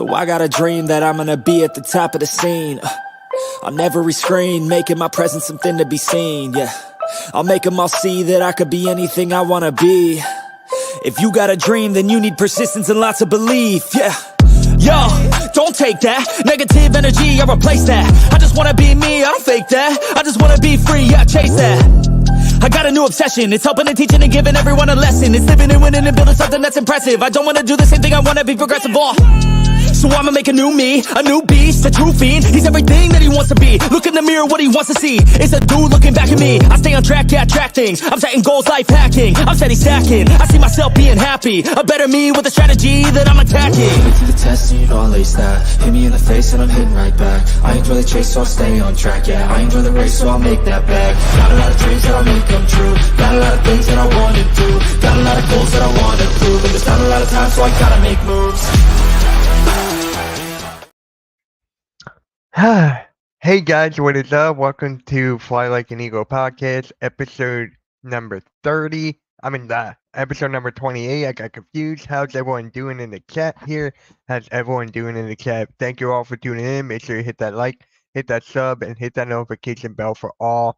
So I got a dream that I'm gonna be at the top of the scene. On every screen, making my presence something to be seen, yeah. I'll make them all see that I could be anything I wanna be. If you got a dream, then you need persistence and lots of belief, yeah. Yo, don't take that negative energy, I replace that. I just wanna be me, I don't fake that. I just wanna be free, yeah, chase that. I got a new obsession, it's helping and teaching and giving everyone a lesson. It's living and winning and building something that's impressive. I don't wanna do the same thing, I wanna be progressive, so I'ma make a new me, a new beast, a true fiend. He's everything that he wants to be. Look in the mirror, what he wants to see is a dude looking back at me. I stay on track, yeah, track things. I'm setting goals, life hacking. I'm steady stacking. I see myself being happy. A better me with a strategy that I'm attacking. Wait through the test and you know I'll ace that. Hit me in the face and I'm hitting right back. I enjoy the chase, so I'll stay on track, yeah. I enjoy the race, so I'll make that bag. Got a lot of dreams that I'll make come true. Got a lot of things that I wanna do. Got a lot of goals that I wanna prove. And there's not a lot of time, so I gotta make moves. Hey guys, what is up? Welcome to Fly Like an Eagle podcast, episode number 30. Episode number 28. I got confused. How's everyone doing in the chat here? How's everyone doing in the chat? Thank you all for tuning in. Make sure you hit that like, hit that sub, and hit that notification bell for all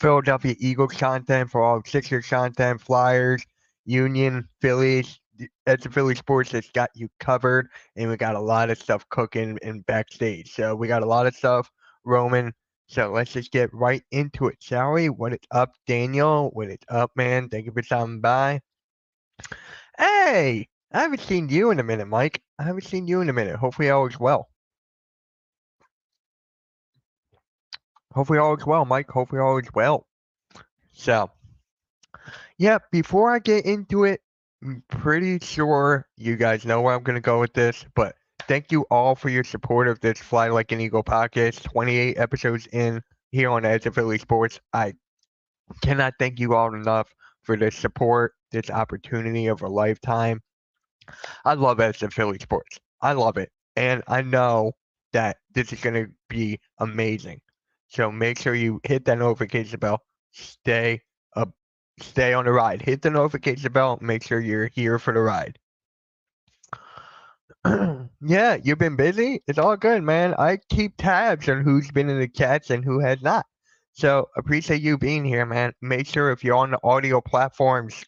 Philadelphia Eagles content, for all Sixers content, Flyers, Union, Phillies. That's the Philly Sports that's got you covered, and we got a lot of stuff cooking in backstage. So we got a lot of stuff roaming. So let's just get right into it, shall we? What is up, Daniel? What is up, man? Thank you for stopping by. Hey, I haven't seen you in a minute, Mike. I haven't seen you in a minute. Hopefully all is well. Hopefully all is well, Mike. Hopefully all is well. So, yeah, before I get into it, I'm pretty sure you guys know where I'm going to go with this, but thank you all for your support of this Fly Like an Eagle podcast. 28 episodes in here on Edge of Philly Sports. I cannot thank you all enough for this support, this opportunity of a lifetime. I love Edge of Philly Sports. I love it. And I know that this is going to be amazing. So make sure you hit that notification bell. Stay on the ride. Hit the notification bell. Make sure you're here for the ride. Yeah, you've been busy. It's all good, man. I keep tabs on who's been in the chats and who has not. So appreciate you being here, man. Make sure if you're on the audio platforms,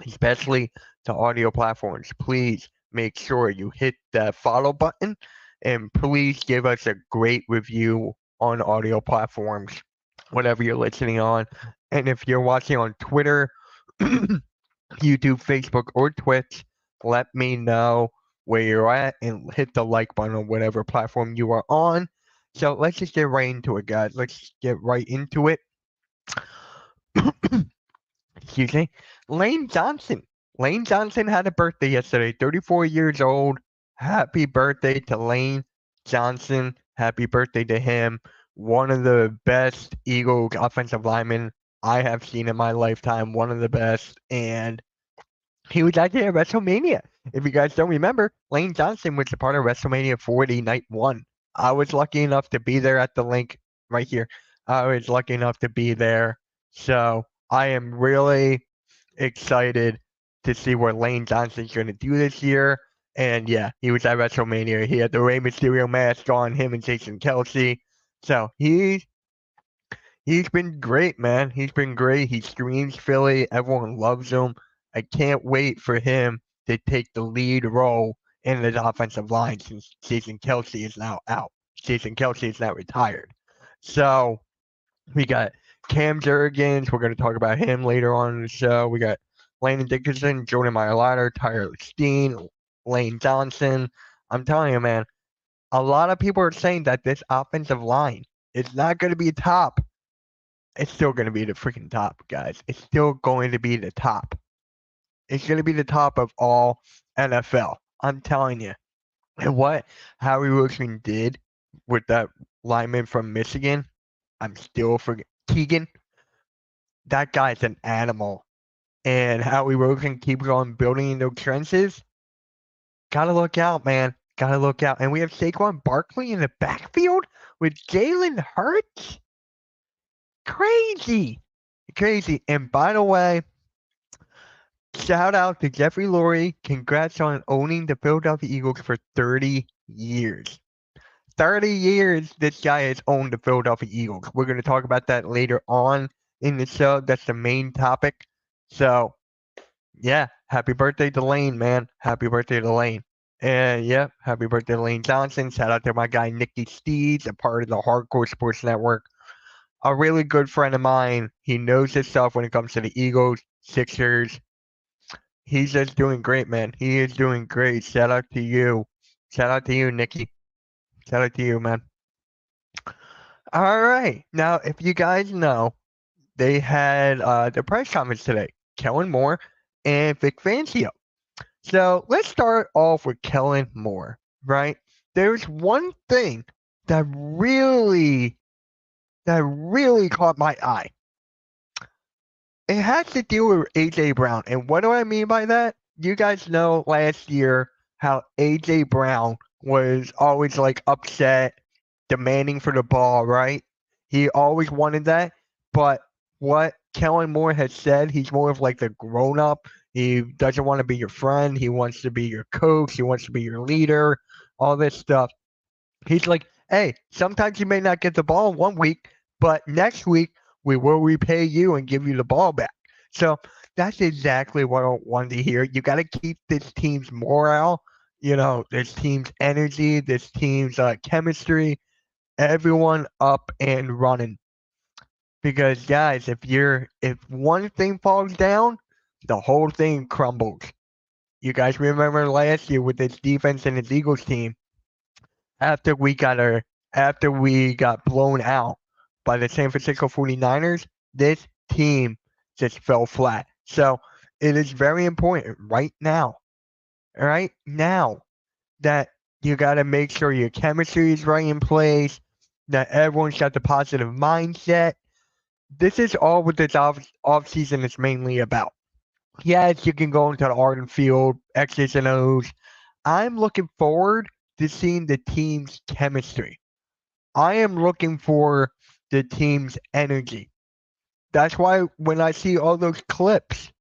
especially the audio platforms, please make sure you hit the follow button and please give us a great review on audio platforms, whatever you're listening on. And if you're watching on Twitter, YouTube, Facebook, or Twitch, let me know where you're at and hit the like button on whatever platform you are on. So let's just get right into it, guys. Let's get right into it. Excuse me. Lane Johnson. Lane Johnson had a birthday yesterday, 34 years old. Happy birthday to Lane Johnson. Happy birthday to him. One of the best Eagles offensive linemen I have seen in my lifetime, one of the best, and he was actually at WrestleMania. If you guys don't remember, Lane Johnson was a part of WrestleMania 40 Night 1. I was lucky enough to be there at the link right here. I was lucky enough to be there. So I am really excited to see what Lane Johnson's going to do this year. And yeah, he was at WrestleMania. He had the Rey Mysterio mask on, him and Jason Kelsey. So he's been great, man. He's been great. He screams Philly. Everyone loves him. I can't wait for him to take the lead role in the offensive line since Jason Kelsey is now out. Jason Kelsey is now retired. So we got Cam Jurgens. We're going to talk about him later on in the show. We got Landon Dickerson, Jordan Mailata, Tyler Steen, Lane Johnson. I'm telling you, man, a lot of people are saying that this offensive line is not going to be top. It's still going to be the freaking top, guys. It's still going to be the top. It's going to be the top of all NFL. I'm telling you. And what Howie Roseman did with that lineman from Michigan, I'm still forgetting. Keegan, that guy's an animal. And Howie Roseman keeps on building in those trenches. Gotta look out, man. Gotta look out. And we have Saquon Barkley in the backfield with Jalen Hurts. Crazy. And by the way, Shout out to Jeffrey Lurie. Congrats on owning the Philadelphia Eagles for 30 years. 30 years this guy has owned the Philadelphia Eagles. We're going to talk about that later on in the show. That's the main topic. So, yeah, happy birthday to Lane, man. Happy birthday to Lane. And yeah, happy birthday to Lane Johnson. Shout out to my guy Nicky Steeds, a part of the Hardcore Sports Network. A really good friend of mine. He knows his stuff when it comes to the Eagles, Sixers. He's just doing great, man. He is doing great. Shout out to you. Shout out to you, Nicky. Shout out to you, man. All right. Now, if you guys know, they had the press conference today. Kellen Moore and Vic Fangio. So let's start off with Kellen Moore, right? There's one thing that really caught my eye. It has to do with A.J. Brown. And what do I mean by that? You guys know last year how A.J. Brown was always like upset, demanding for the ball, right? He always wanted that. But what Kellen Moore has said, he's more of like the grown up. He doesn't want to be your friend. He wants to be your coach. He wants to be your leader, all this stuff. He's like, hey, sometimes you may not get the ball 1 week, but next week we will repay you and give you the ball back. So that's exactly what I wanted to hear. You got to keep this team's morale, this team's energy, this team's chemistry, everyone up and running. Because guys, if one thing falls down, the whole thing crumbles. You guys remember last year with this defense and this Eagles team, after we got blown out by the San Francisco 49ers, this team just fell flat. So it is very important right now, that you got to make sure your chemistry is right in place, that everyone's got the positive mindset. This is all what this off season is mainly about. Yes, you can go into the art and field, X's and O's. I'm looking forward to seeing the team's chemistry. I am looking for the team's energy. That's why when I see all those clips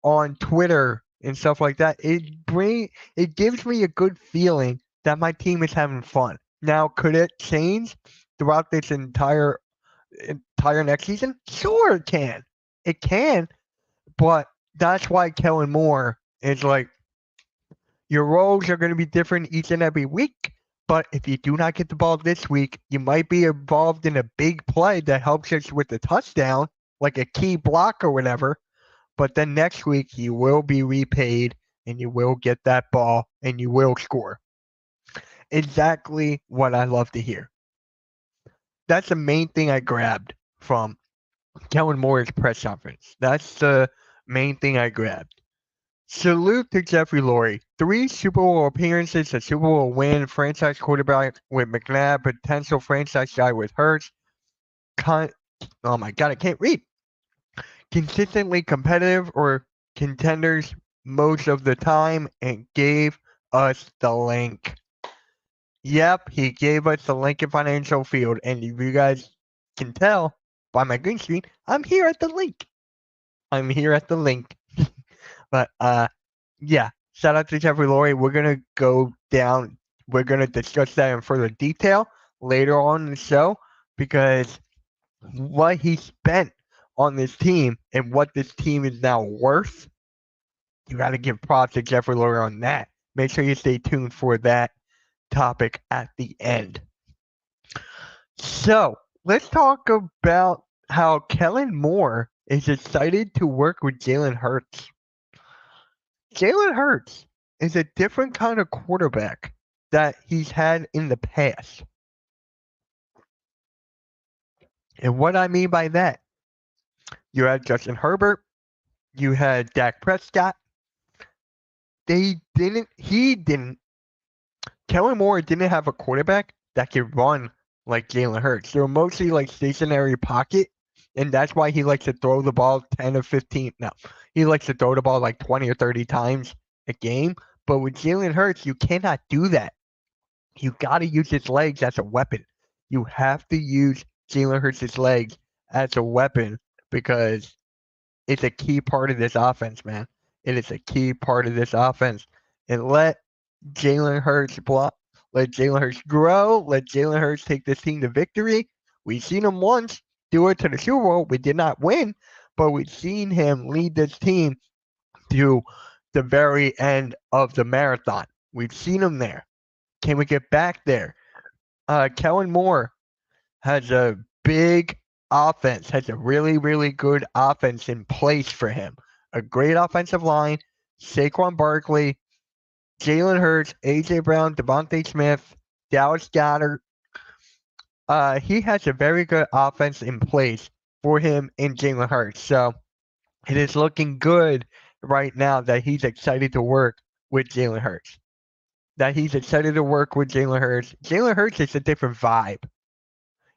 on Twitter and stuff like that, it gives me a good feeling that my team is having fun. Now, could it change throughout this entire next season? Sure, it can. It can, but that's why Kellen Moore is like, your roles are going to be different each and every week. But if you do not get the ball this week, you might be involved in a big play that helps us with the touchdown, like a key block or whatever. But then next week, you will be repaid and you will get that ball and you will score. Exactly what I love to hear. That's the main thing I grabbed from Kellen Moore's press conference. That's the main thing I grabbed. Salute to Jeffrey Lurie. 3 Super Bowl appearances, a Super Bowl win, franchise quarterback with McNabb, potential franchise guy with Hurts. Oh my God, I can't read. Consistently competitive or contenders most of the time and gave us the link. Yep, he gave us the Lincoln Financial Field. And if you guys can tell by my green screen, I'm here at the link. But yeah, shout out to Jeffrey Lurie. We're gonna go down. We're gonna discuss that in further detail later on in the show, because what he spent on this team and what this team is now worth, you got to give props to Jeffrey Lurie on that. Make sure you stay tuned for that topic at the end. So let's talk about how Kellen Moore is excited to work with Jalen Hurts. Jalen Hurts is a different kind of quarterback that he's had in the past. And what I mean by that, you had Justin Herbert, you had Dak Prescott. Kellen Moore didn't have a quarterback that could run like Jalen Hurts. They were mostly like stationary pocket, and that's why he likes to throw the ball 10 or 15. No, he likes to throw the ball like 20 or 30 times a game. But with Jalen Hurts, you cannot do that. You got to use his legs as a weapon. You have to use Jalen Hurts' legs as a weapon, because it's a key part of this offense, man. It is a key part of this offense. And let Jalen Hurts block. Let Jalen Hurts grow. Let Jalen Hurts take this team to victory. We've seen him once do it to the Super Bowl. We did not win, but we've seen him lead this team to the very end of the marathon. We've seen him there. Can we get back there? Kellen Moore has a big offense, has a really, really good offense in place for him. A great offensive line, Saquon Barkley, Jalen Hurts, A.J. Brown, Devontae Smith, Dallas Goedert. He has a very good offense in place for him in Jalen Hurts. So it is looking good right now that he's excited to work with Jalen Hurts. Jalen Hurts. Jalen Hurts is a different vibe.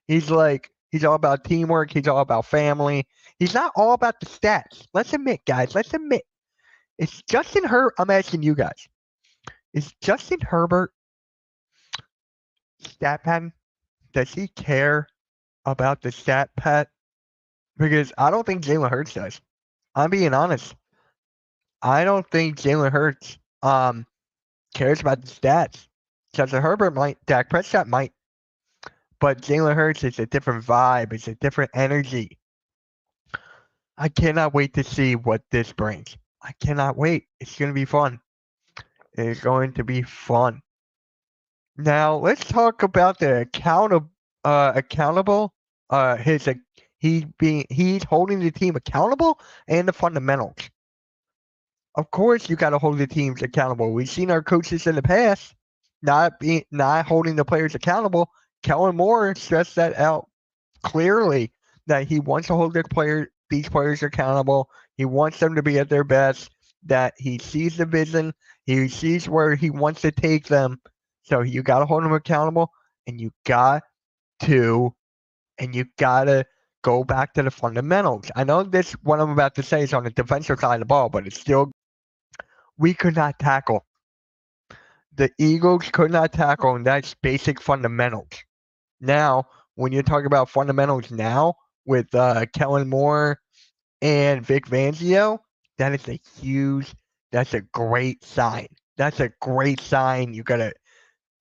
He's all about teamwork. He's all about family. He's not all about the stats. Let's admit, guys. It's Justin Herbert. I'm asking you guys. Is Justin Herbert stat pad? Does he care about the stat pad? Because I don't think Jalen Hurts does. I'm being honest. I don't think Jalen Hurts cares about the stats. Justin Herbert might. Dak Prescott might. But Jalen Hurts is a different vibe. It's a different energy. I cannot wait to see what this brings. I cannot wait. It's going to be fun. It's going to be fun. Now let's talk about the accountable. He's holding the team accountable and the fundamentals. Of course, you got to hold the teams accountable. We've seen our coaches in the past not holding the players accountable. Kellen Moore stressed that out clearly, that he wants to hold these players accountable. He wants them to be at their best. That he sees the vision. He sees where he wants to take them. So you got to hold them accountable, and you got to go back to the fundamentals. I know what I'm about to say is on the defensive side of the ball, but it's still, we could not tackle. The Eagles could not tackle, and that's basic fundamentals. Now, when you're talking about fundamentals now with Kellen Moore and Vic Fangio, that's a great sign. That's a great sign. You got to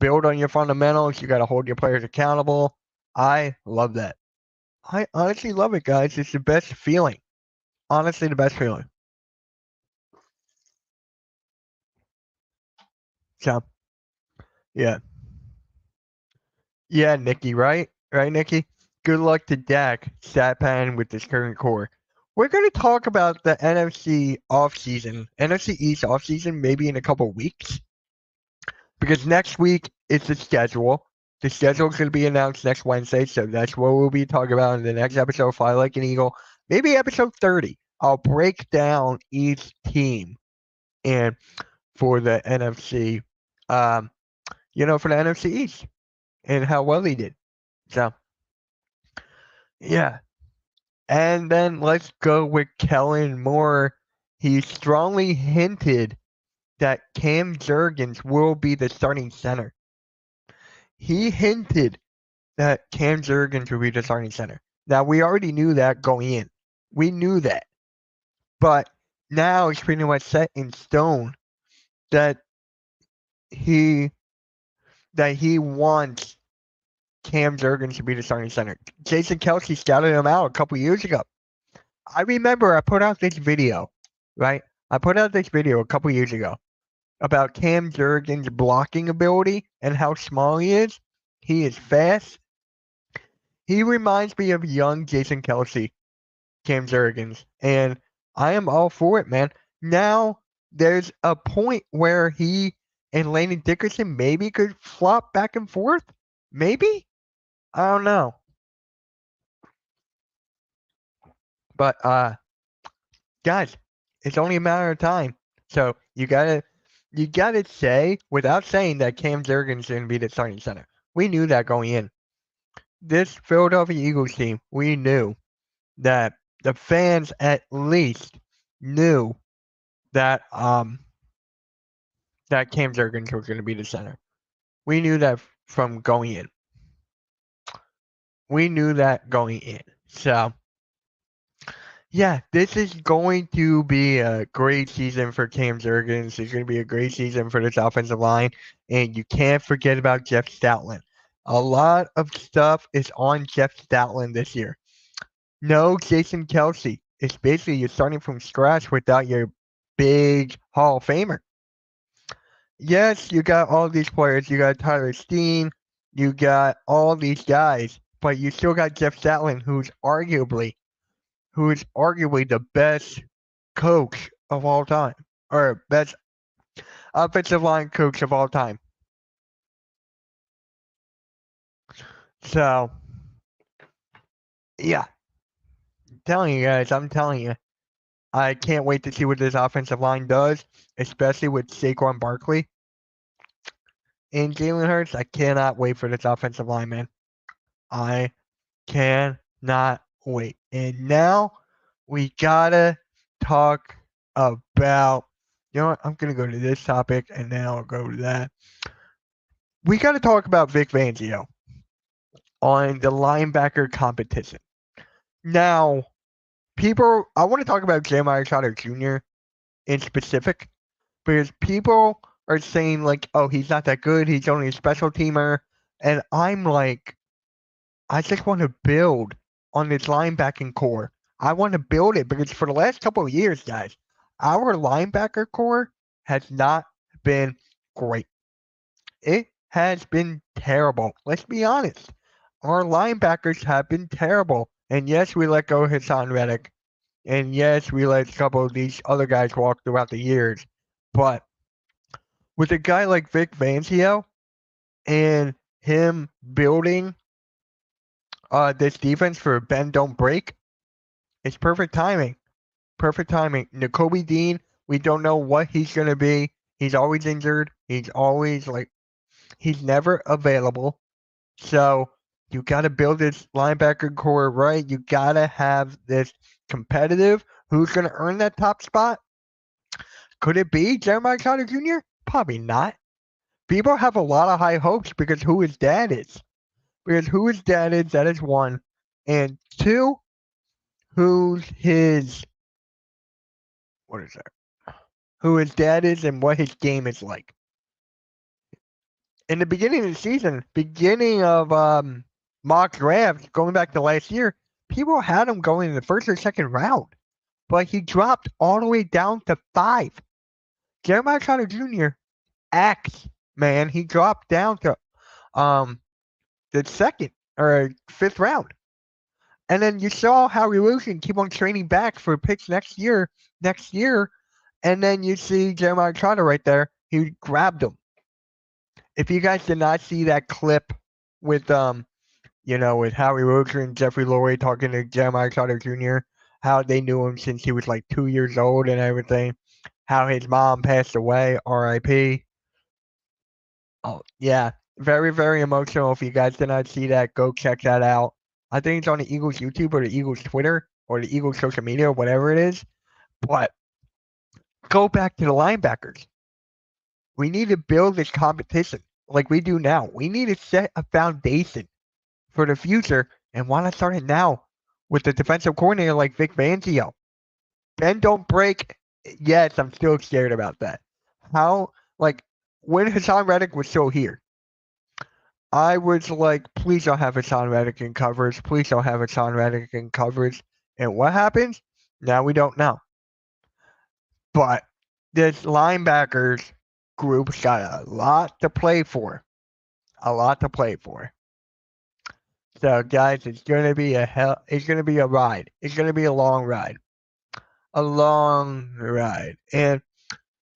build on your fundamentals. You got to hold your players accountable. I love that. I honestly love it, guys. It's the best feeling. Honestly, the best feeling. So, yeah. Yeah, Nikki, right? Right, Nikki? Good luck to Dak, Satpan with this current core. We're going to talk about the NFC East offseason, maybe in a couple weeks. Because next week is the schedule. The schedule is going to be announced next Wednesday, so that's what we'll be talking about in the next episode of Fly Like an Eagle. Maybe episode 30. I'll break down each team and for the NFC, for the NFC East and how well he did. So, yeah. And then let's go with Kellen Moore. He strongly hinted that Cam Jurgens will be the starting center. He hinted that Cam Jurgens will be the starting center. Now, we already knew that going in. We knew that. But now it's pretty much set in stone that he wants Cam Jurgens to be the starting center. Jason Kelce scouted him out a couple years ago. I remember I put out this video, right? I put out this video a couple years ago about Cam Jurgens' blocking ability and how small he is. He is fast. He reminds me of young Jason Kelce, Cam Jurgens, and I am all for it, man. Now, there's a point where he and Landon Dickerson maybe could flop back and forth. Maybe? I don't know. But, guys, it's only a matter of time. So you gotta say, without saying that Cam Jurgens is gonna be the starting center. We knew that going in. This Philadelphia Eagles team, we knew that the fans at least knew that that Cam Jurgens was gonna be the center. We knew that from going in. So Yeah, this is going to be a great season for Cam Jurgens. It's going to be a great season for this offensive line. And you can't forget about Jeff Stoutland. A lot of stuff is on Jeff Stoutland this year. No Jason Kelsey. It's basically you're starting from scratch without your big Hall of Famer. Yes, you got all these players. You got Tyler Steen. You got all these guys. But you still got Jeff Stoutland, who's arguably the best coach of all time, or best offensive line coach of all time. So, yeah, I'm telling you, I can't wait to see what this offensive line does, especially with Saquon Barkley and Jalen Hurts. I cannot wait for this offensive line, man. I cannot wait. And now we gotta talk about, you know what, I'm gonna go to this topic and then I'll go to that. We gotta talk about Vic Fangio on the linebacker competition. Now, I want to talk about Jeremiah Trotter Jr. in specific because people are saying like, oh, he's not that good. He's only a special teamer. And I'm like, I just want to build on this linebacking core. I want to build it because for the last couple of years, guys, our linebacker core has not been great. It has been terrible. Let's be honest. Our linebackers have been terrible. And yes, we let go of Hassan Reddick. And yes, we let a couple of these other guys walk throughout the years. But with a guy like Vic Fangio and him building this defense for bend, don't break, it's perfect timing. Perfect timing. Nakobe Dean, we don't know what he's going to be. He's always injured. He's always he's never available. So you got to build this linebacker core right. You got to have this competitive. Who's going to earn that top spot? Could it be Jeremiah Trotter Jr.? Probably not. People have a lot of high hopes because who his dad is. Because who his dad is, that is one. And two, who his dad is and what his game is like. In the beginning of the season, beginning of mock drafts, going back to last year, people had him going in the first or second round. But he dropped all the way down to 5. Jeremiah Trotter Jr. Man, he dropped down to the second or 5th round. And then you saw Howie Roseman keep on training back for picks next year. And then you see Jeremiah Trotter right there. He grabbed him. If you guys did not see that clip with with Howie Roseman and Jeffrey Lurie talking to Jeremiah Trotter Jr., how they knew him since he was like 2 years old and everything, how his mom passed away, R.I.P. Oh, yeah. Very, very emotional. If you guys did not see that, go check that out. I think it's on the Eagles YouTube or the Eagles Twitter or the Eagles social media, whatever it is. But go back to the linebackers. We need to build this competition like we do now. We need to set a foundation for the future. And why not start it now with the defensive coordinator like Vic Fangio? Bend, don't break. Yes, I'm still scared about that. When Hassan Reddick was still here, I was like, please don't have Hassan Reddick in coverage. Please don't have Hassan Reddick in coverage. And what happens? Now we don't know. But this linebackers group's got a lot to play for. So guys, it's gonna be a ride. It's gonna be a long ride. And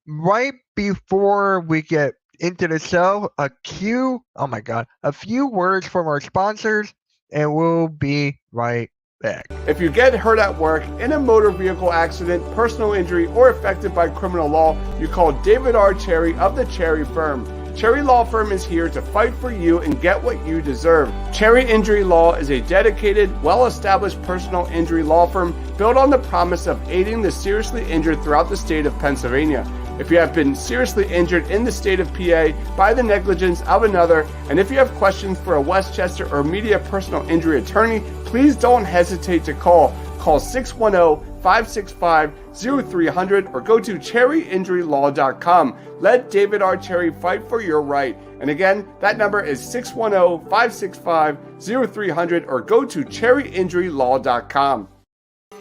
right before we get into the show, a few words from our sponsors, and we'll be right back. If you get hurt at work, in a motor vehicle accident, personal injury, or affected by criminal law, you call David R. Cherry of the Cherry Firm. Cherry Law Firm is here to fight for you and get what you deserve. Cherry Injury Law is a dedicated, well-established personal injury law firm built on the promise of aiding the seriously injured throughout the state of Pennsylvania. If you have been seriously injured in the state of PA by the negligence of another, and if you have questions for a Westchester or Media personal injury attorney, please don't hesitate to call. Call 610 610-565-0300 or go to cherryinjurylaw.com. Let David R. Cherry fight for your right. And again, that number is 610-565-0300 or go to cherryinjurylaw.com.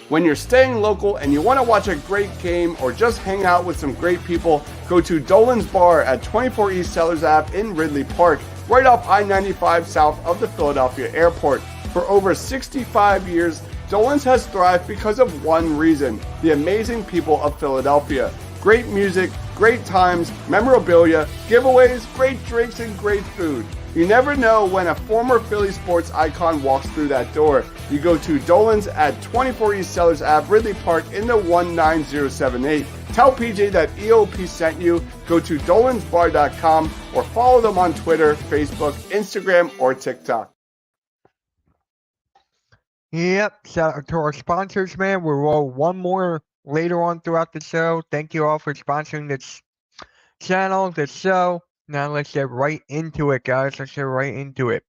When you're staying local and you want to watch a great game or just hang out with some great people, go to Dolan's Bar at 24 East Sellers Ave in Ridley Park, right off I-95 south of the Philadelphia airport. For over 65 years, Dolan's has thrived because of one reason: the amazing people of Philadelphia. Great music, great times, memorabilia, giveaways, great drinks, and great food. You never know when a former Philly sports icon walks through that door. You go to Dolan's at 24 East Sellers Ave, Ridley Park in the 19078. Tell PJ that EOP sent you. Go to dolansbar.com or follow them on Twitter, Facebook, Instagram, or TikTok. Yep. Shout out to our sponsors, man. We'll roll one more later on throughout the show. Thank you all for sponsoring this channel, this show. Now let's get right into it, guys. Let's get right into it.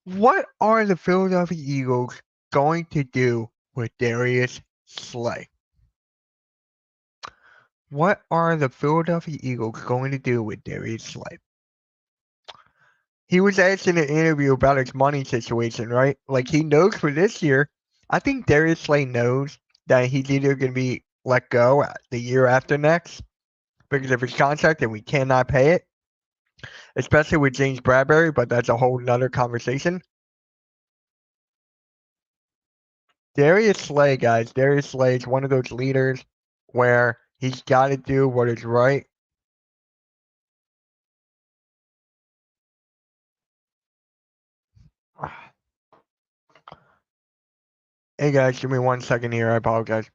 What are the Philadelphia Eagles going to do with Darius Slay? What are the Philadelphia Eagles going to do with Darius Slay? He was asked in an interview about his money situation, right? Like, he knows for this year, I think Darius Slay knows that he's either going to be let go the year after next because of his contract and we cannot pay it, especially with James Bradbury, but that's a whole nother conversation. Darius Slay, guys, Darius Slay is one of those leaders where he's got to do what is right. Hey guys, give me 1 second here. I apologize.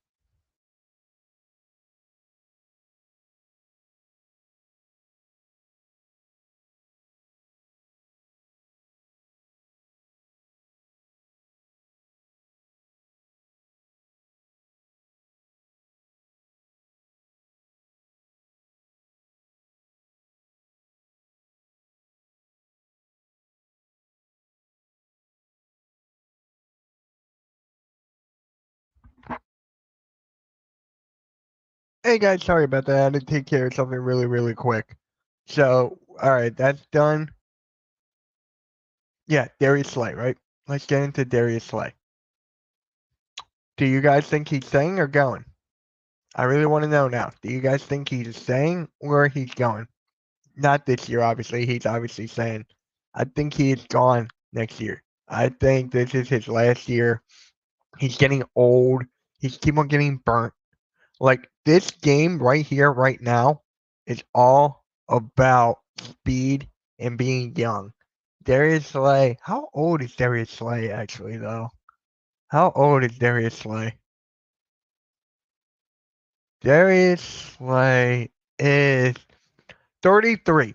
Hey guys, sorry about that. I had to take care of something really, really quick. So, alright, that's done. Yeah, Darius Slay, right? Let's get into Darius Slay. Do you guys think he's staying or going? I really want to know now. Do you guys think he's staying or he's going? Not this year, obviously. He's obviously saying, I think he is gone next year. I think this is his last year. He's getting old. He's keep on getting burnt. Like, this game right here, right now, is all about speed and being young. Darius Slay, how old is Darius Slay actually, though? How old is Darius Slay? Darius Slay is 33.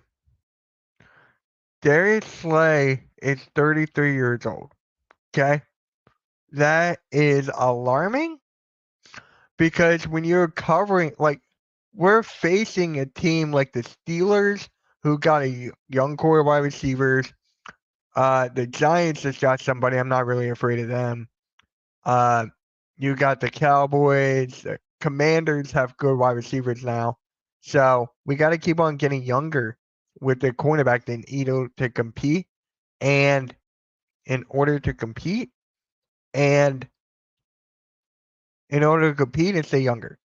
Darius Slay is 33 years old. Okay? That is alarming because when you're covering, like, we're facing a team like the Steelers who got a young core wide receivers. The Giants just got somebody. I'm not really afraid of them. You got the Cowboys. The Commanders have good wide receivers now. So we got to keep on getting younger with the cornerback than Edo to compete. And in order to compete and stay younger.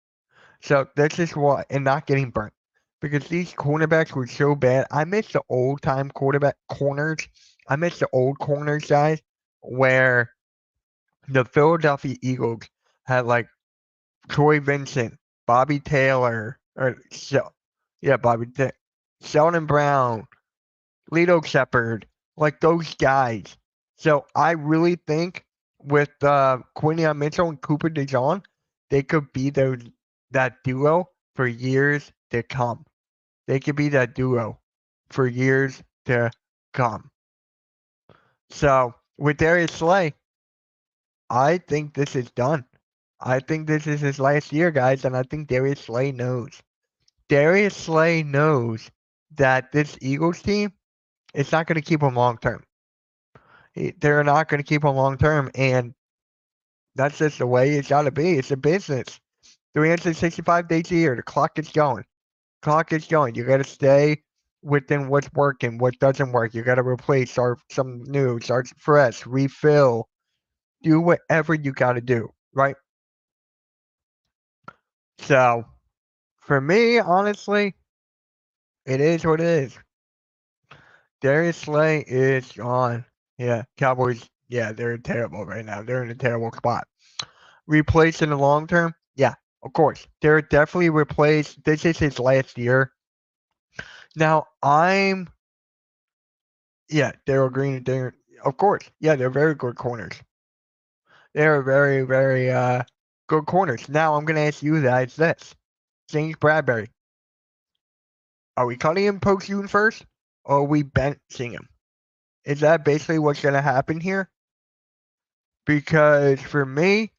So that's just what, and not getting burnt. Because these cornerbacks were so bad. I miss the old time corners. I miss the old corners, guys, where the Philadelphia Eagles had like Troy Vincent, Bobby Taylor, Sheldon Brown, Lito Shepard, like those guys. So I really think with Quinion Mitchell and Cooper DeJean, they could be that duo for years to come. They could be that duo for years to come. So with Darius Slay, I think this is done. I think this is his last year, guys, and I think Darius Slay knows. Darius Slay knows that this Eagles team is not going to keep him long term. They're not going to keep him long term, and That's just the way it's got to be. It's a business. 365 days a year. The clock is going. Clock is going. You got to stay within what's working, what doesn't work. You got to replace, start some new, start fresh, refill, do whatever you got to do, right? So, for me, honestly, it is what it is. Darius Slay is gone. Yeah, Cowboys, yeah, they're terrible right now. They're in a terrible spot. Replace in the long term? Yeah, of course. They're definitely replaced. This is his last year. Now, Daryl Green, of course. Yeah, they're very good corners. They're very, very good corners. Now, I'm going to ask you guys this. James Bradbury. Are we cutting him post June 1st? Or are we benching him? Is that basically what's going to happen here? Because for me,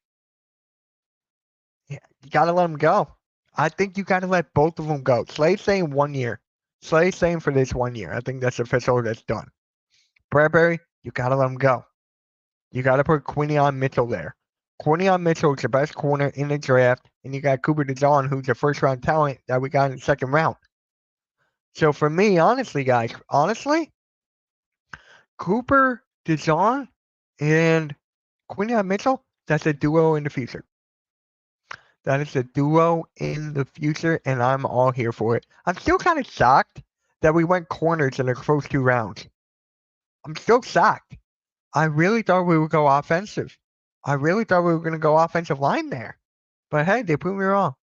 you got to let him go. I think you got to let both of them go. Slay's saying 1 year. Slay's saying for this 1 year. I think that's official. That's done. Bradbury, you got to let him go. You got to put Quinion Mitchell there. Quinion Mitchell is the best corner in the draft, and you got Cooper DeJean, who's a first-round talent that we got in the second round. So for me, honestly, guys, Cooper DeJean and Quinion Mitchell, that's a duo in the future. That is a duo in the future, and I'm all here for it. I'm still kind of shocked that we went corners in the first 2 rounds. I'm still shocked. I really thought we would go offensive. I really thought we were going to go offensive line there. But hey, they proved me wrong.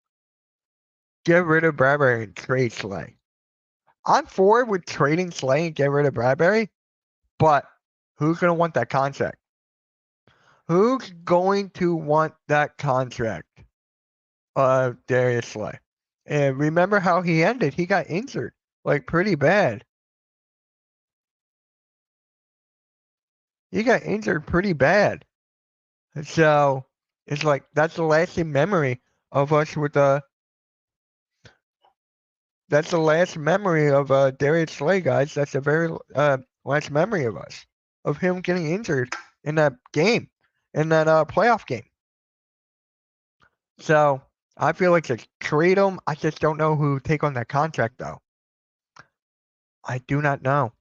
Get rid of Bradbury and trade Slay. I'm for it with trading Slay and get rid of Bradbury, but who's going to want that contract? Who's going to want that contract? Darius Slay. And remember how he ended? He got injured, like pretty bad. He got injured pretty bad. So it's like that's the lasting memory of us with that's the last memory of Darius Slay, guys. That's the very last memory of us of him getting injured in that game, in that playoff game. So I feel like to trade him, I just don't know who would take on that contract though. I do not know.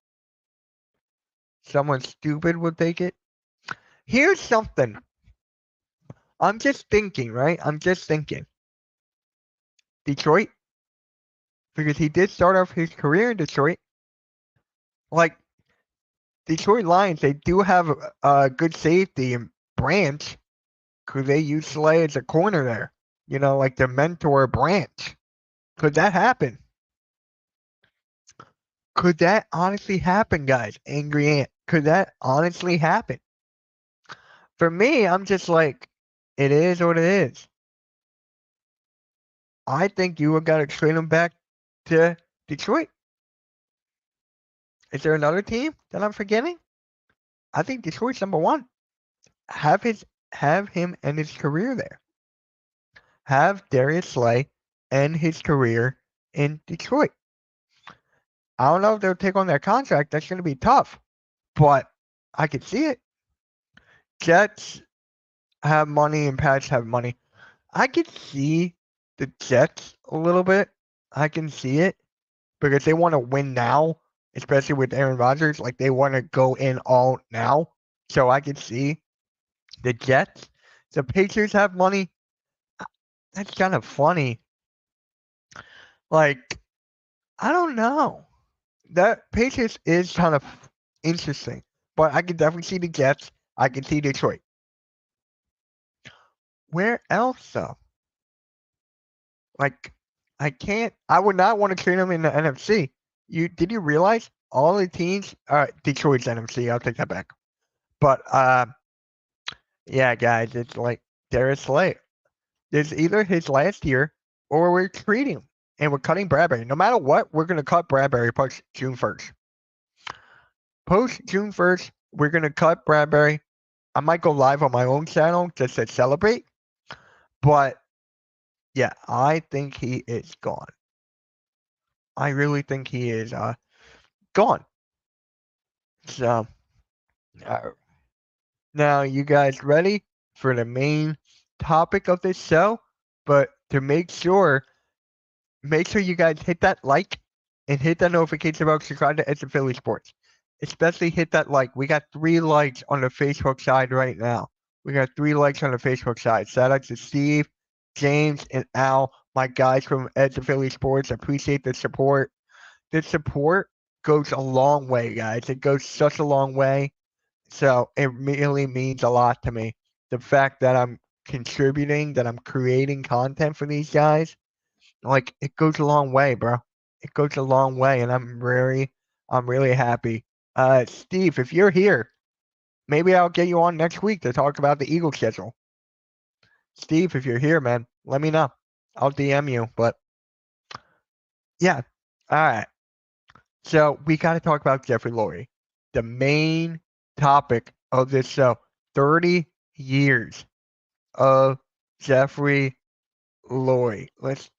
Someone stupid would take it. Here's something. I'm just thinking, right? I'm just thinking. Detroit, because he did start off his career in Detroit. Like Detroit Lions, they do have a good safety in Branch. Could they use Slay as a corner there? You know, like the mentor Branch. Could that happen? Could that honestly happen, guys? Angry Ant. Could that honestly happen? For me, I'm just like, it is what it is. I think you would got to trade him back to Detroit. Is there another team that I'm forgetting? I think Detroit's number 1. Have him end his career there. Have Darius Slay end his career in Detroit. I don't know if they'll take on that contract. That's going to be tough, but I could see it. Jets have money and Pats have money. I could see the Jets a little bit. I can see it because they want to win now, especially with Aaron Rodgers. Like they want to go in all now. So I could see the Jets. The Patriots have money. That's kind of funny. Like, I don't know. That Patriots is kind of interesting. But I can definitely see the Jets. I can see Detroit. Where else though? Like, I would not want to trade them in the NFC. Did you realize all the teams Detroit's NFC, I'll take that back. But yeah, guys, it's like Darius Slay. It's either his last year or we're trading him. And we're cutting Bradbury. No matter what, we're gonna cut Bradbury post June 1st. Post June 1st, we're gonna cut Bradbury. I might go live on my own channel just to celebrate. But yeah, I think he is gone. I really think he is gone. So now you guys ready for the main topic of this show. But to make sure you guys hit that like and hit that notification bell, subscribe to Edge of Philly Sports. Especially hit that like. We got 3 likes on the Facebook side right now. We got 3 likes on the Facebook side. Shout out to Steve, James, and Al, my guys from Edge of Philly Sports. I appreciate the support. The support goes a long way, guys. It goes such a long way. So it really means a lot to me. The fact that I'm contributing, that I'm creating content for these guys, like it goes a long way, bro. It goes a long way, and I'm really happy. Steve, if you're here, maybe I'll get you on next week to talk about the Eagle schedule. Steve, if you're here, man, let me know. I'll DM you, but yeah. All right. So we got to talk about Jeffrey Lurie, the main topic of this show. 30 years of Jeffrey Lurie. Let's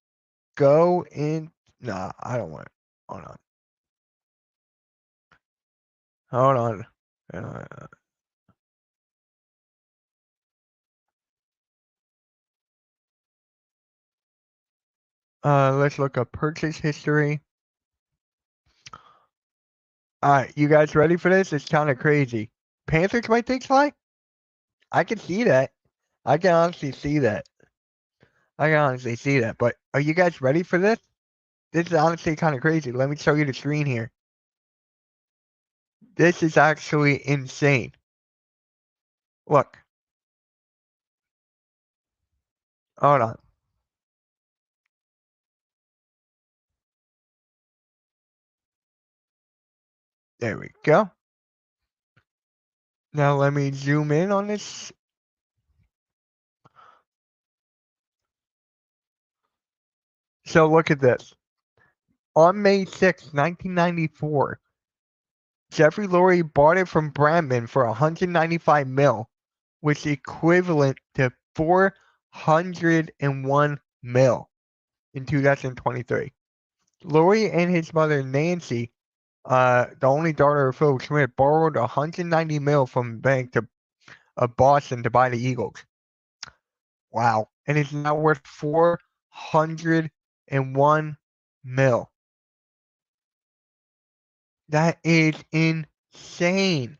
go in. Nah, I don't want it. Hold on. Hold on. Let's look up purchase history. All right, you guys ready for this? It's kind of crazy. Panthers might take Sly? I can see that. I can honestly see that. But are you guys ready for this? This is honestly kind of crazy. Let me show you the screen here. This is actually insane. Look. Hold on. There we go. Now let me zoom in on this. So look at this. On May 6, 1994, Jeffrey Lurie bought it from Brandman for $195 million, which is equivalent to $401 million in 2023. Lurie and his mother Nancy, the only daughter of Phil Smith, borrowed $190 million from the bank of Boston to buy the Eagles. Wow. And it's now worth $401 million. That is insane.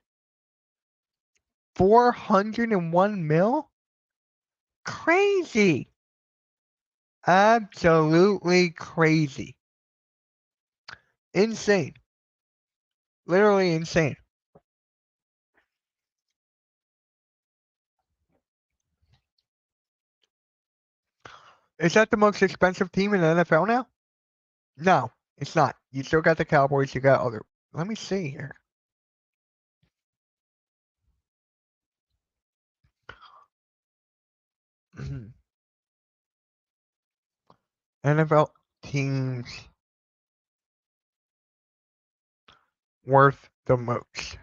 $401 million? Crazy. Absolutely crazy. Insane. Literally insane. Is that the most expensive team in the NFL now? No, it's not. You still got the Cowboys. You got other. Let me see here. NFL teams worth the most.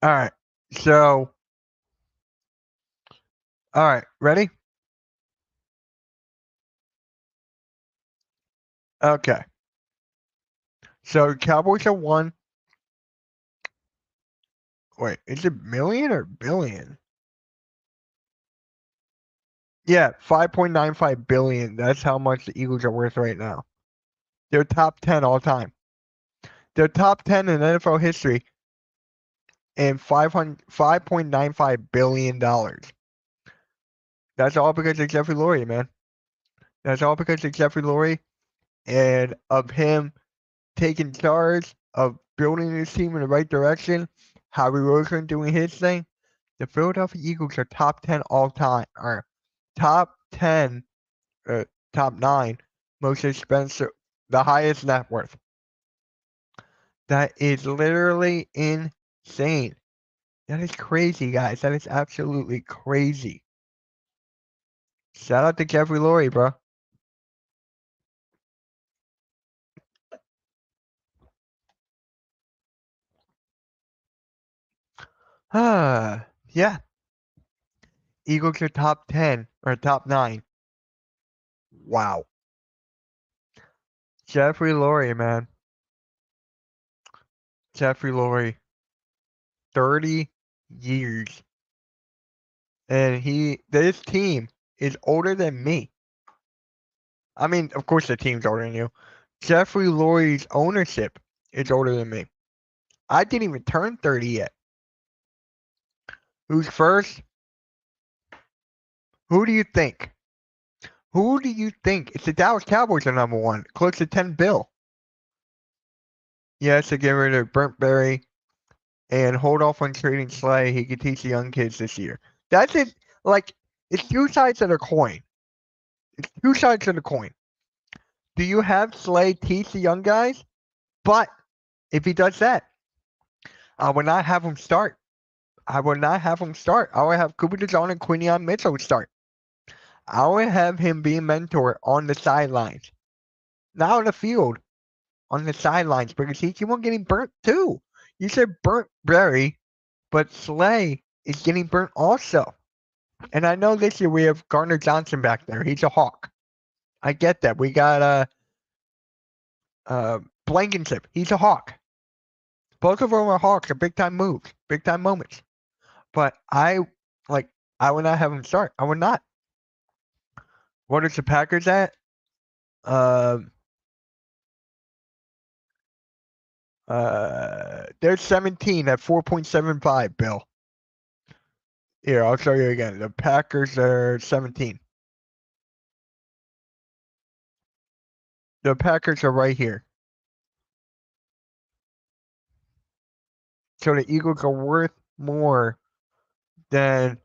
All right. So, all right. Ready? Okay. So Cowboys are 1. Wait, is it million or billion? Yeah, $5.95 billion. That's how much the Eagles are worth right now. They're top 10 all time. They're top 10 in NFL history and $5.95 billion. That's all because of Jeffrey Lurie, man. That's all because of Jeffrey Lurie and of him taking charge of building his team in the right direction. Howie Roseman doing his thing. The Philadelphia Eagles are top 10 all time, or top 10, top 9 most expensive, the highest net worth. That is literally insane. That is crazy, guys. That is absolutely crazy. Shout out to Jeffrey Lurie, bro. Yeah. Eagles are top 10 or top 9. Wow. Jeffrey Lurie, man. Jeffrey Lurie. 30 years. And this team is older than me. I mean, of course the team's older than you. Jeffrey Lurie's ownership is older than me. I didn't even turn 30 yet. Who's first? Who do you think? Who do you think? It's the Dallas Cowboys are number one, close to $10 billion. Yes, to get rid of Brent Berry and hold off on trading Slay. He could teach the young kids this year. That's it. Like, it's two sides of the coin. It's two sides of the coin. Do you have Slay teach the young guys? But if he does that, I would not have him start. I would not have him start. I would have Cooper DeJean and Quinion Mitchell start. I would have him be a mentor on the sidelines. Not on the field, on the sidelines, because he keep on getting burnt too. You said burnt Berry, but Slay is getting burnt also. And I know this year we have Gardner Johnson back there. He's a hawk. I get that. We got Blankenship. He's a hawk. Both of them are hawks. Are big time moves, big time moments. But I would not have him start. I would not. What is the Packers at? They're 17 at 4.75, Bill. Here, I'll show you again. The Packers are 17. The Packers are right here. So the Eagles are worth more than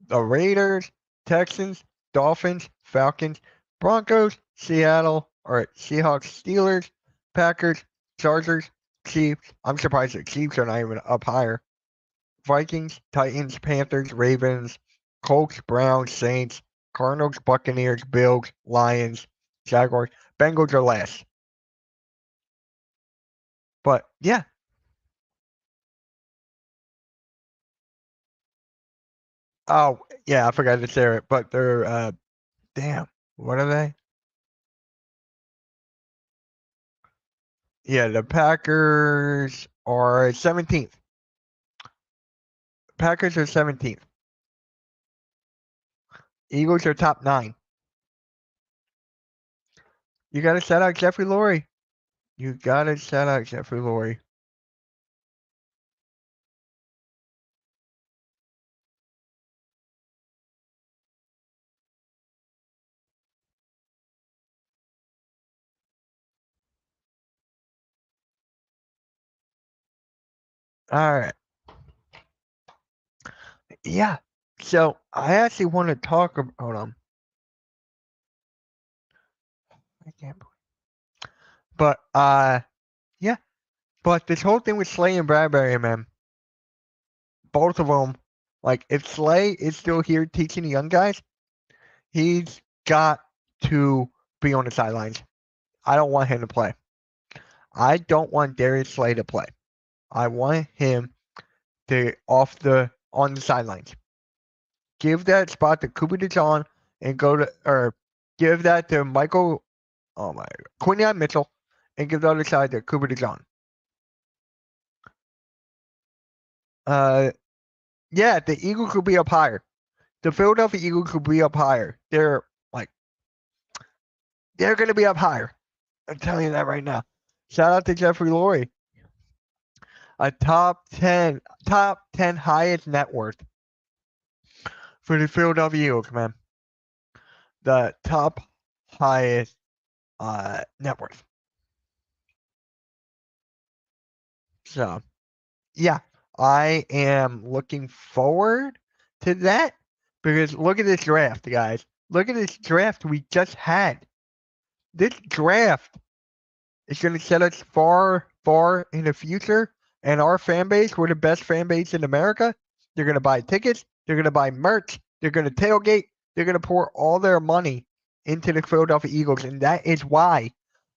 the Raiders, Texans, Dolphins, Falcons, Broncos, Seahawks, Steelers, Packers, Chargers, Chiefs. I'm surprised the Chiefs are not even up higher. Vikings, Titans, Panthers, Ravens, Colts, Browns, Saints, Cardinals, Buccaneers, Bills, Lions, Jaguars. Bengals are last. But yeah. Oh, yeah, I forgot to say it, but they're damn, what are they? Yeah, the Packers are 17th. Packers are 17th. Eagles are top 9. You got to shout out Jeffrey Lurie. You got to shout out Jeffrey Lurie. All right. Yeah. So I actually want to talk about. Hold on. I can't. But yeah. But this whole thing with Slay and Bradbury, man. Both of them, like, if Slay is still here teaching the young guys, he's got to be on the sidelines. I don't want him to play. I don't want Darius Slay to play. I want him to on the sidelines. Give that spot to Cooper DeJean and give that to Michael. Oh my, Quinion Mitchell, and give the other side to Cooper DeJean. Yeah, the Eagles could be up higher. The Philadelphia Eagles could be up higher. They're going to be up higher. I'm telling you that right now. Shout out to Jeffrey Lurie. A top 10 highest net worth for the Philadelphia Eagles, man. The top highest net worth. So, yeah, I am looking forward to that because look at this draft, guys. Look at this draft we just had. This draft is going to set us far, far in the future. And our fan base, we're the best fan base in America. They're going to buy tickets. They're going to buy merch. They're going to tailgate. They're going to pour all their money into the Philadelphia Eagles. And that is why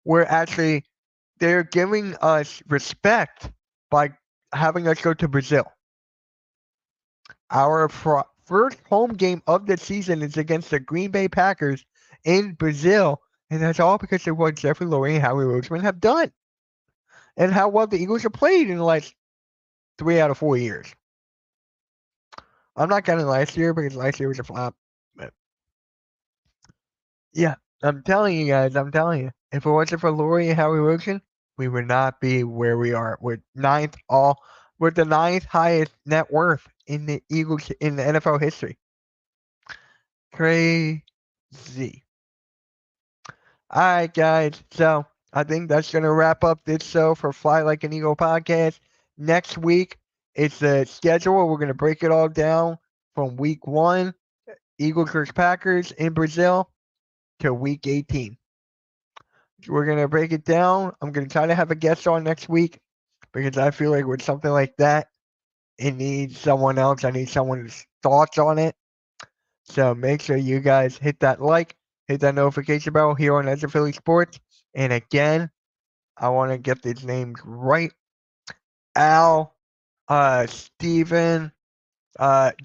they're giving us respect by having us go to Brazil. Our first home game of the season is against the Green Bay Packers in Brazil. And that's all because of what Jeffrey Lurie and Howie Roseman have done. And how well the Eagles have played in the last 3 out of 4 years. I'm not counting last year because last year was a flop. But yeah, I'm telling you guys, if it wasn't for Lurie and Howie Wilson, we would not be where we are. We're the ninth highest net worth in the Eagles in the NFL history. Crazy. All right, guys. So I think that's gonna wrap up this show for Fly Like an Eagle podcast. Next week, it's the schedule. We're gonna break it all down from week 1, Eagles vs Packers in Brazil, to week 18. We're gonna break it down. I'm gonna try to have a guest on next week because I feel like with something like that, it needs someone else. I need someone's thoughts on it. So make sure you guys hit that like, hit that notification bell here on Ezra Philly Sports. And again, I want to get these names right. Al, Steven,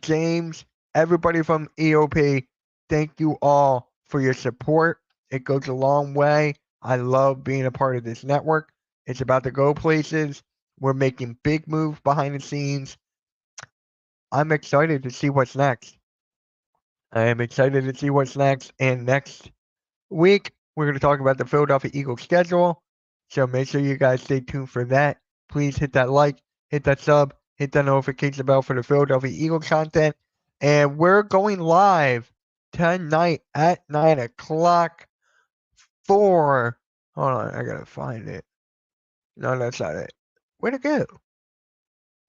James, everybody from EOP, thank you all for your support. It goes a long way. I love being a part of this network. It's about to go places. We're making big moves behind the scenes. I'm excited to see what's next. I am excited to see what's next. And next week, we're going to talk about the Philadelphia Eagles schedule. So make sure you guys stay tuned for that. Please hit that like, hit that sub, hit that notification bell for the Philadelphia Eagles content. And we're going live tonight at 9 o'clock for. Hold on, I got to find it. No, that's not it. Where'd it go?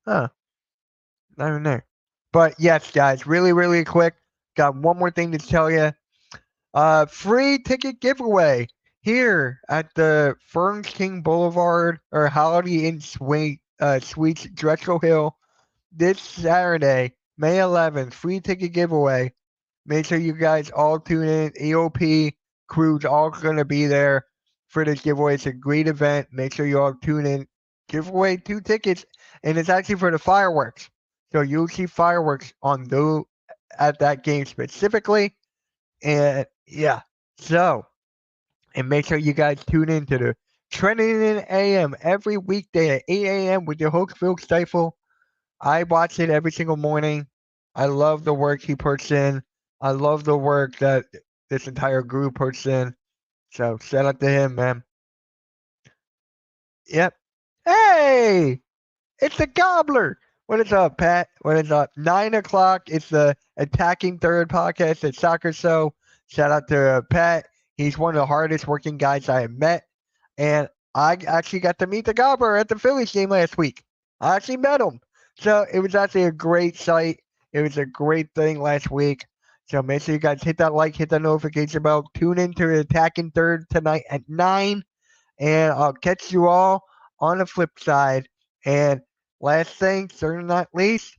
Huh. Not even there. But yes, guys, really, really quick. Got one more thing to tell you. Free ticket giveaway here at the Ferns King Boulevard or Holiday Inn Suites, Drexel Hill, this Saturday, May 11th. Free ticket giveaway. Make sure you guys all tune in. EOP crew's all going to be there for this giveaway. It's a great event. Make sure you all tune in. Give away 2 tickets, and it's actually for the fireworks. So you'll see fireworks at that game specifically. And yeah, so, and make sure you guys tune in to the Trending in AM every weekday at 8 a.m. with your host, Phil Stifle. I watch it every single morning. I love the work he puts in. I love the work that this entire group puts in. So, shout out to him, man. Yep. Hey! It's the Gobbler. What is up, Pat? What is up? 9 o'clock. It's the Attacking Third podcast at Soccer Show. Shout out to Pat. He's one of the hardest working guys I have met. And I actually got to meet the Gobbler at the Phillies game last week. I actually met him. So it was actually a great sight. It was a great thing last week. So make sure you guys hit that like, hit that notification bell. Tune into the Attacking Third tonight at 9. And I'll catch you all on the flip side. And last thing, certainly not least,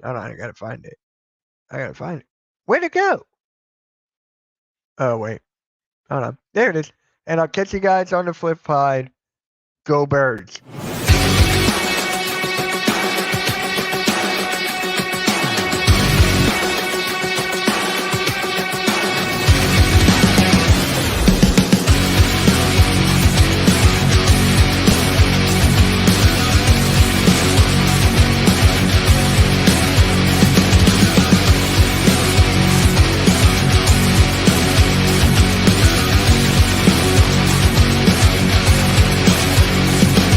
hold on, I gotta find it. Where'd it go? Oh, wait. Hold on. There it is. And I'll catch you guys on the flip side. Go Birds.